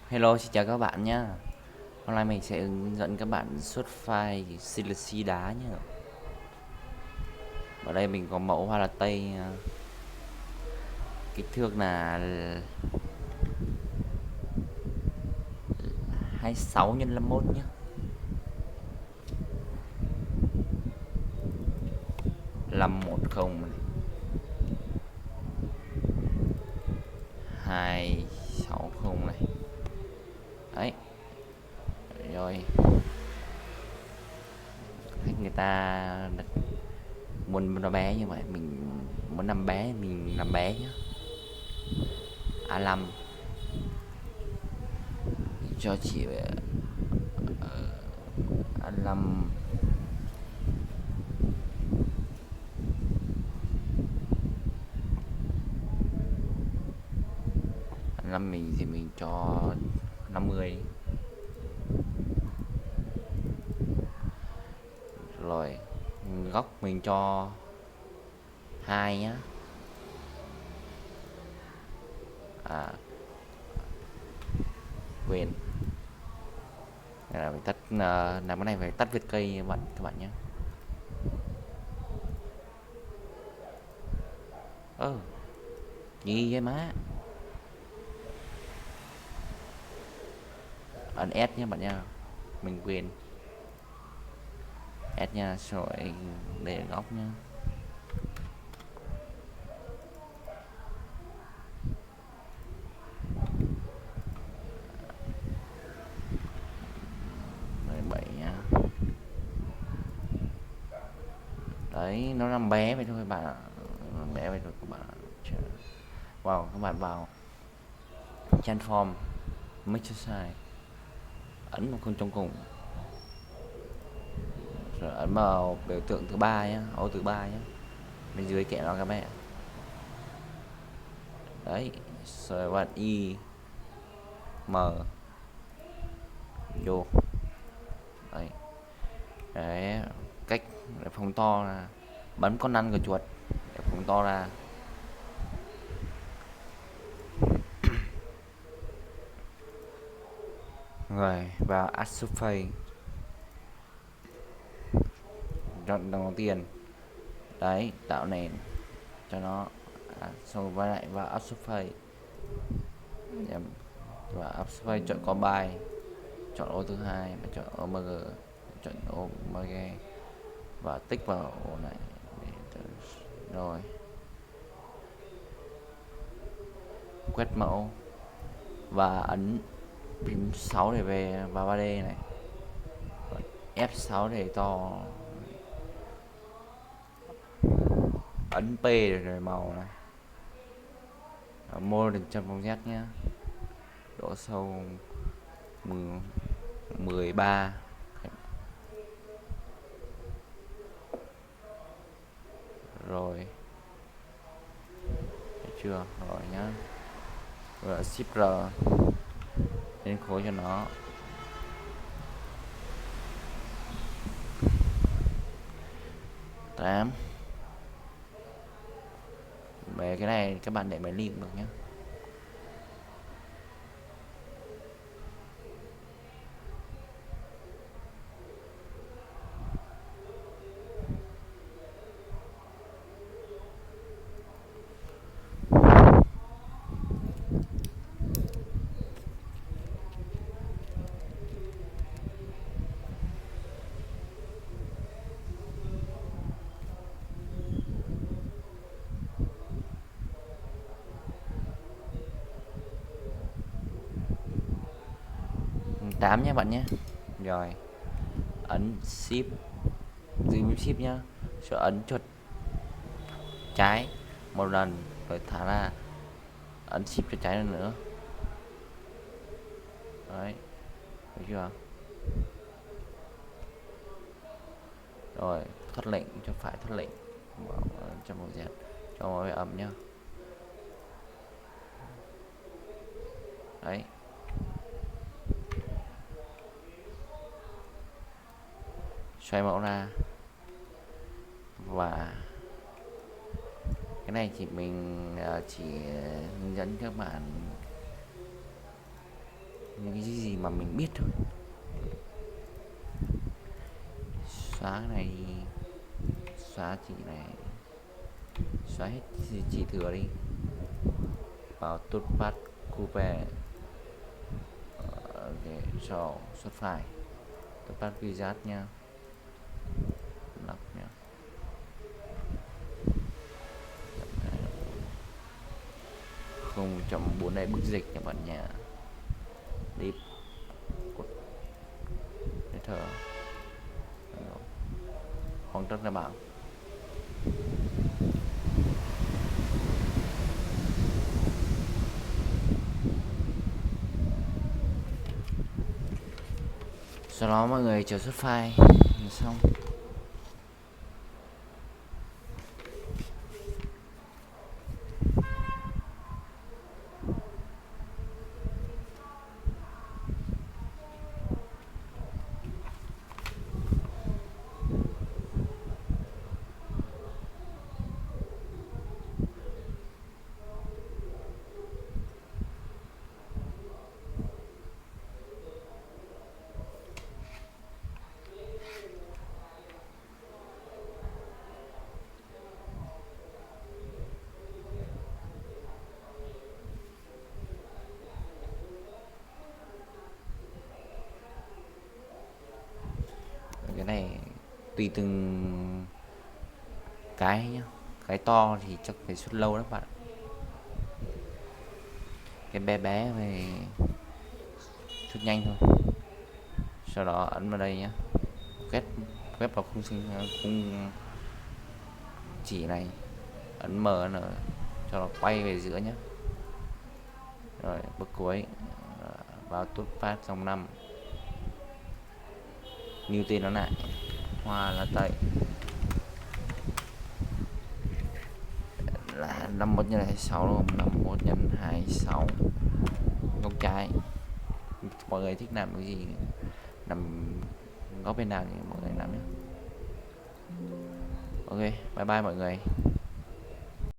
Hello, xin chào các bạn nhé. Hôm nay mình sẽ hướng dẫn các bạn xuất file CLC đá nhé. Ở đây mình có mẫu hoa latte kích thước là 26 x 51 nhé. Năm 10 này, 260 này. Đấy. Rồi, khách người ta muốn nó bé như vậy, mình muốn làm bé mình làm bé nhé. A5 cho chị A5 A5 mình thì mình cho 50 đi. Rồi góc mình cho 2 nhá. À, quên, là phải tắt làm cái này phải tắt Việt cây các bạn nhé. Gì vậy má, ấn S nhé bạn nha, mình quên S nha, rồi để góc nhá. Rồi 7 nhá. Đấy, nó làm bé vậy thôi bạn ạ, bé vậy thôi các bạn. Wow, các bạn vào transform mixer size, ấn một con trong cùng, rồi ấn vào biểu tượng thứ ba nhá, ô thứ ba nhá, bên dưới kẻ nó các bạn. Đấy, rồi bạn y m vô. Đấy, đấy, cách để phóng to là bấm con năn của chuột để phóng to ra. Rồi vào add surface, chọn đầu tiên. Đấy, tạo nền cho nó. Xong rồi lại vào add surface, và add surface chọn combine, chọn ô thứ hai và chọn omg, chọn omg và tích vào ô này. Rồi quét mẫu và ấn phím 6 để về vào 3D này, F6 để to, ấn P để rồi màu này, mô được chân phong Z nhé, độ sâu 13. Rồi thấy chưa, rồi nhá, rồi shift R lên khối cho nó. Tám, về cái này các bạn để máy lim được nhé. Tám nhé bạn nhé. Rồi ấn shift, giữ shift nhá, rồi ấn chuột trái một lần rồi thả ra, ấn shift chuột trái lần nữa. Đấy, thấy chưa. Rồi thoát lệnh, cho phải thoát lệnh vào cho màu dẹt, cho màu ẩm nhá. Đấy, xoay mẫu ra, và cái này chỉ mình chỉ hướng dẫn các bạn những cái gì mà mình biết thôi. Xóa cái này đi, xóa chỉ này, xóa hết chỉ thừa đi, vào Notepad Coupe để cho xuất file Notepad Wizard nha, lọc nha. 0.4 này bức dịch nha bạn nha. Đi để thở hoàn tất là bảo sau đó mọi người chờ xuất file xong. Cái này tùy từng cái nhá, cái to thì chắc phải xuất lâu đó bạn, cái bé bé về xuất nhanh thôi. Sau đó ấn vào đây nhá, quét quét vào khung chỉ này, ấn MN cho nó quay về giữa nhé. Rồi bước cuối vào Notepad dòng 5, new tên nó lại Hoa Lá Tây là 51 nhân 26 đúng không? 51 nhân 26 góc trái. Mọi người thích làm cái gì nằm góc bên nào thì mọi người làm nhé. Ok, bye bye mọi người.